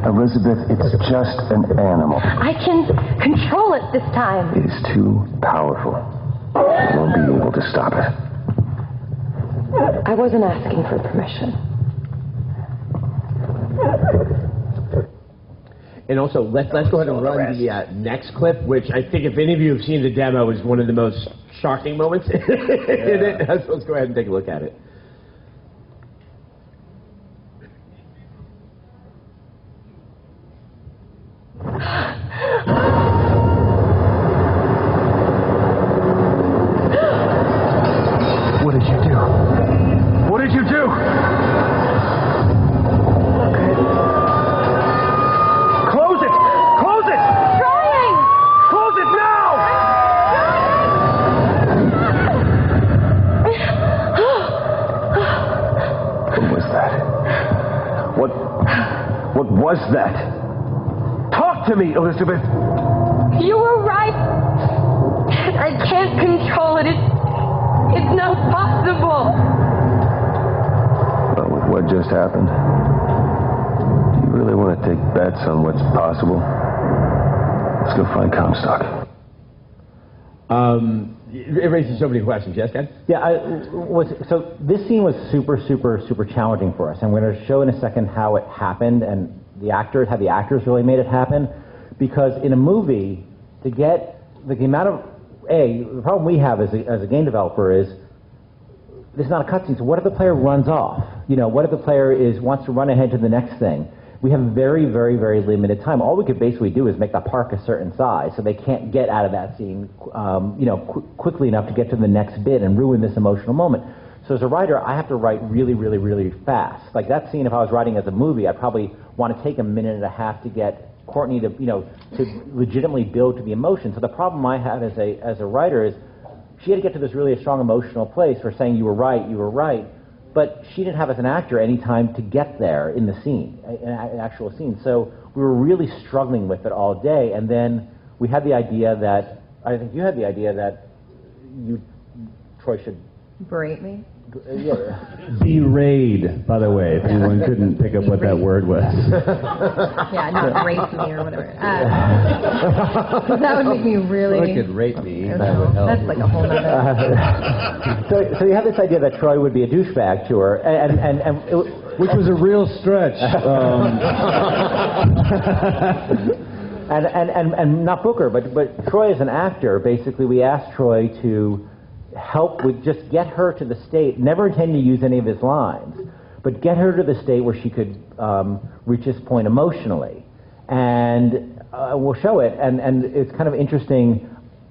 Elizabeth, it's just an animal. I can control it this time. It is too powerful. You won't be able to stop it. I wasn't asking for permission. And also, let's go ahead and run the next clip, which I think if any of you have seen the demo is one of the most shocking moments in it. So let's go ahead and take a look at it. What did you do? What did you do? Close it! Close it! Trying! Close it now! What was that? What was that? Talk to me, Elizabeth! You were right. I can't control it. It's not possible. Well, with what just happened, do you really want to take bets on what's possible? Let's go find Comstock. It raises so many questions. Yes, Ken? Yeah, so this scene was super challenging for us, and we're going to show in a second how it happened and how the actors really made it happen. Because in a movie, to get the amount of the problem we have as a game developer is this is not a cutscene. So what if the player runs off? What if the player wants to run ahead to the next thing? We have very limited time. All we could basically do is make the park a certain size, so they can't get out of that scene, quickly enough to get to the next bit and ruin this emotional moment. So as a writer, I have to write really fast. Like that scene, if I was writing as a movie, I'd probably want to take a minute and a half to get Courtnee to legitimately build to the emotion. So the problem I had as a writer is she had to get to this really strong emotional place for saying you were right, but she didn't have as an actor any time to get there in the scene, an actual scene. So we were really struggling with it all day, and then we had the idea that, I think you had the idea that Troy should berate me. Berate, by the way, if anyone couldn't pick up what that word was. Yeah, not rape me or whatever. That would make me really... Or it could rape me. That's like a whole nother... So you had this idea that Troy would be a douchebag to her, and which was a real stretch. And not Booker, but Troy as an actor, basically we asked Troy to help with just get her to the state, never intending to use any of his lines, but get her to the state where she could reach this point emotionally. And we'll show it, and it's kind of interesting.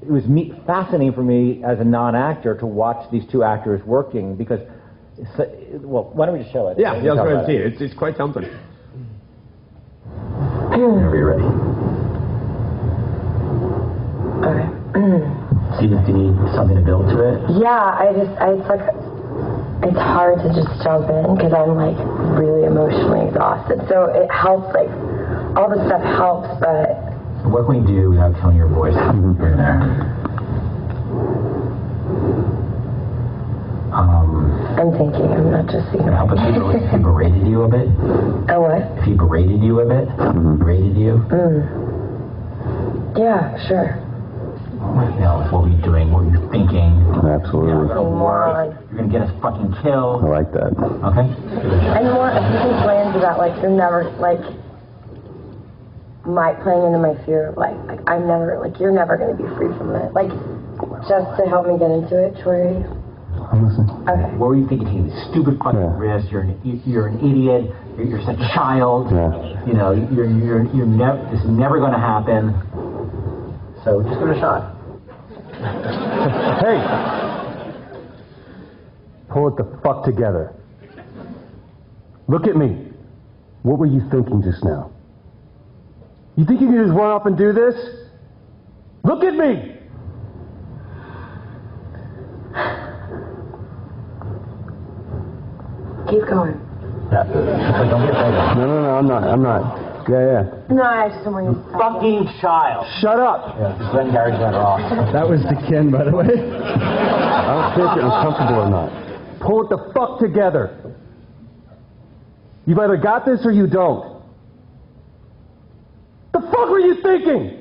It was fascinating for me as a non-actor to watch these two actors working because, well, why don't we just show it? Yeah, let's go ahead and see it. It's quite something. Whenever you're ready. Okay. So you need something to build to it? Yeah, it's hard to just jump in because I'm like really emotionally exhausted. So it helps, like all the stuff helps, but what can we do without killing your voice here and there? I'm thinking, I'm not just seeing. Help us if he berated you a bit? Oh, what? If he berated you a bit? Berated you? Yeah, sure. What were you doing? What were you thinking? Absolutely. You're gonna work. You're gonna get us fucking killed. I like that. Okay. And more, if you can plans about like you're never like playing into my fear of like I'm never you're never gonna be free from it. Like just to help me get into it, Troy. I'm listening. Okay. What were you thinking? Taking this stupid fucking risk. You're an idiot. You're such a child. Yeah. You're never. This is never gonna happen. So just give it a shot. Hey! Pull it the fuck together. Look at me. What were you thinking just now? You think you can just run off and do this? Look at me! Keep going. Yeah. Don't get afraid. No, I'm not. Yeah. No, I just don't want you to Fucking child. Shut up! Yeah, Glenn Gary's better off. That was to Ken, by the way. I don't care if you're uncomfortable or not. Pull it the fuck together. You've either got this or you don't. you thinking?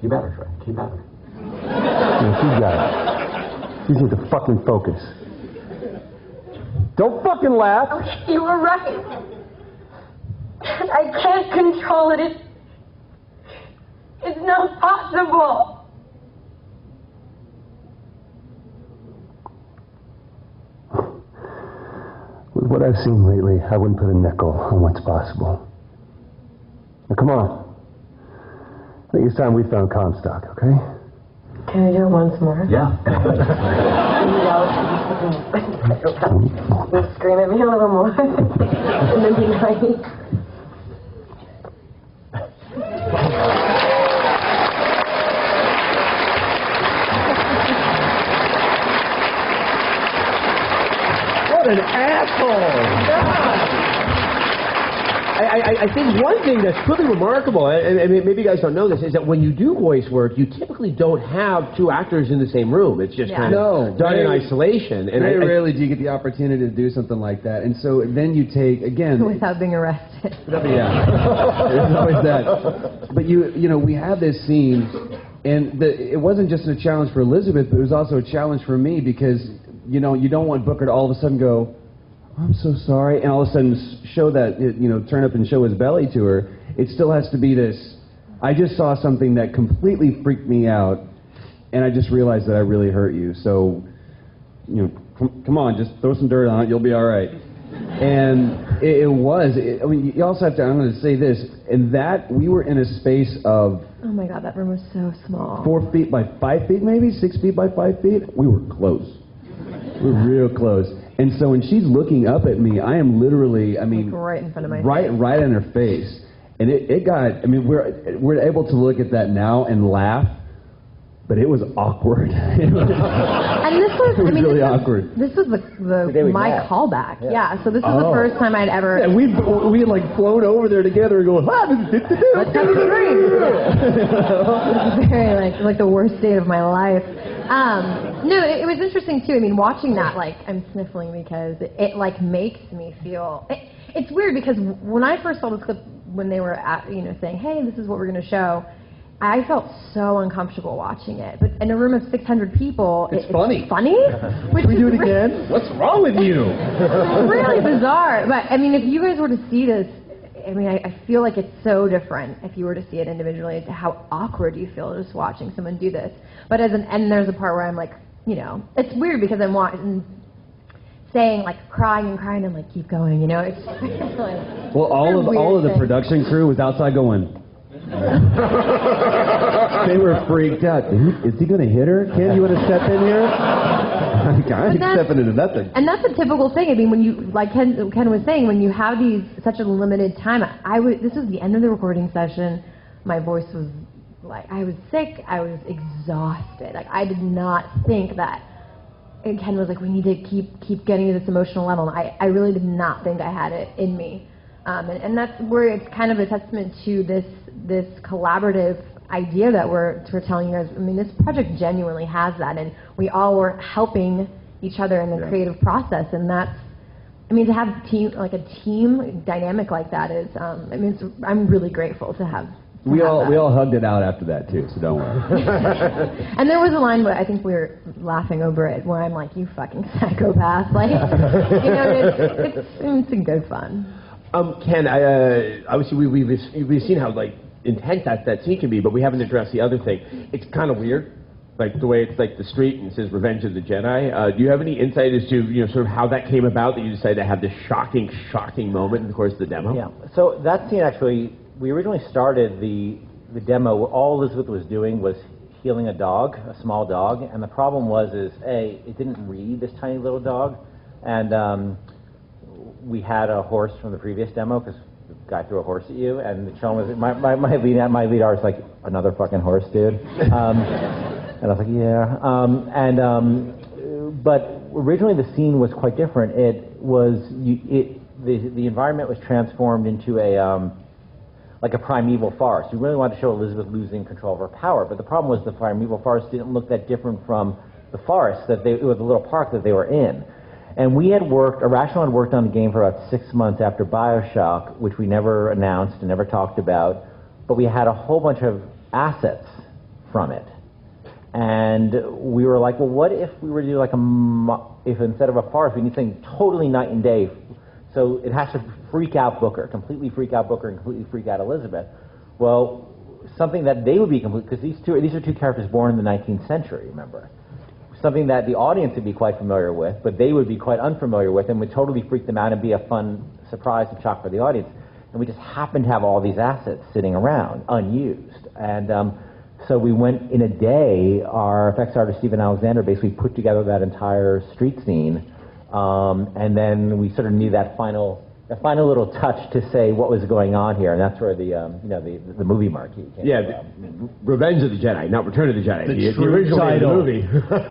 Keep at her, Fred. Keep at her. Yeah, she's got it. She just needs to fucking focus. Don't fucking laugh. Okay, you were right. I can't control it. It's not possible. With what I've seen lately, I wouldn't put a nickel on what's possible. Now, come on. I think it's time we found Comstock, okay? Can we do it once more? Yeah. You scream at me a little more. And then be nice. What an asshole! I think one thing that's pretty remarkable, and maybe you guys don't know this, is that when you do voice work, you typically don't have two actors in the same room. It's just kind of done in isolation. And very rarely do you get the opportunity to do something like that. And so then you take, again... Without being arrested. Yeah. There's always that. But you know, we have this scene, and it wasn't just a challenge for Elizabeth, but it was also a challenge for me because, you know, you don't want Booker to all of a sudden go, I'm so sorry, and all of a sudden show that, you know, turn up and show his belly to her. It still has to be this, I just saw something that completely freaked me out, and I just realized that I really hurt you, so, you know, come on, just throw some dirt on it, you'll be all right. And I mean, you also have to, I'm going to say this, in that, we were in a space of... Oh my God, that room was so small. 4 feet by 5 feet, maybe? 6 feet by 5 feet? We were close. We were real close. And so when she's looking up at me, I am literally, I mean, like right in front of my right in her face. And it got, I mean, we're able to look at that now and laugh, but it was awkward. And this was, I mean, really awkward. This was my callback. Yeah. So this was the first time I'd ever. Yeah, we had like flown over there together and going, let's have a drink. This is very like the worst day of my life. No, it was interesting too. I mean, watching that, like, I'm sniffling because it like makes me feel. It's weird because when I first saw this clip, when they were saying, "Hey, this is what we're going to show," I felt so uncomfortable watching it. But in a room of 600 people, it's funny. Funny? Can we do it again? What's wrong with you? It's really bizarre. But I mean, if you guys were to see this, I mean, I feel like it's so different if you were to see it individually, to how awkward you feel just watching someone do this. But and there's a part where I'm like, you know, it's weird because I'm saying, like, crying and crying and like, keep going, you know. It's like, well, all of the production crew was outside going. They were freaked out. Is he going to hit her? Ken, you want to step in here? I ain't stepping into nothing. And that's a typical thing. I mean, when you, like Ken was saying, when you have such a limited time, this was the end of the recording session. My voice was like, I was sick. I was exhausted. Like, I did not think that. And Ken was like, we need to keep getting to this emotional level. And I really did not think I had it in me. And that's where it's kind of a testament to this collaborative idea that we're telling you guys. I mean, this project genuinely has that, and we all were helping each other in the creative process, and that's, I mean, to have a team dynamic like that is, I mean, I'm really grateful to have. We all hugged it out after that too, so don't worry. And there was a line where I think we were laughing over it, where I'm like, "You fucking psychopath!" Like, you know, it's a good fun. Ken, obviously we've seen how like intense that scene can be, but we haven't addressed the other thing. It's kind of weird, like the way it's like the street and it says "Revenge of the Jedi." Do you have any insight as to sort of how that came about, that you decided to have this shocking moment in the course of the demo? Yeah. So that scene actually, we originally started the demo. All Elizabeth was doing was healing a dog, a small dog, and the problem was it didn't read, this tiny little dog, and we had a horse from the previous demo because the guy threw a horse at you, and the challenge was my lead artist like, another fucking horse, dude. And I was like, yeah. But originally the scene was quite different. It was the environment was transformed into like a primeval forest. We really wanted to show Elizabeth losing control of her power, but the problem was the primeval forest didn't look that different from the forest or the little park that they were in. And we had Irrational had worked on the game for about 6 months after BioShock, which we never announced and never talked about, but we had a whole bunch of assets from it. And we were like, well, what if we were to do like if instead of a farce, we need something totally night and day. So it has to freak out Booker, completely freak out Booker and completely freak out Elizabeth. Well, something that they would be complete, because these are two characters born in the 19th century, remember? Something that the audience would be quite familiar with, but they would be quite unfamiliar with and would totally freak them out and be a fun surprise and shock for the audience. And we just happened to have all these assets sitting around, unused. And so we went in a day, our effects artist, Stephen Alexander, basically put together that entire street scene. And then we sort of needed that final little touch to say what was going on here, and that's where the movie marquee came from. Revenge of the Jedi, not Return of the Jedi. The original title. name of the movie.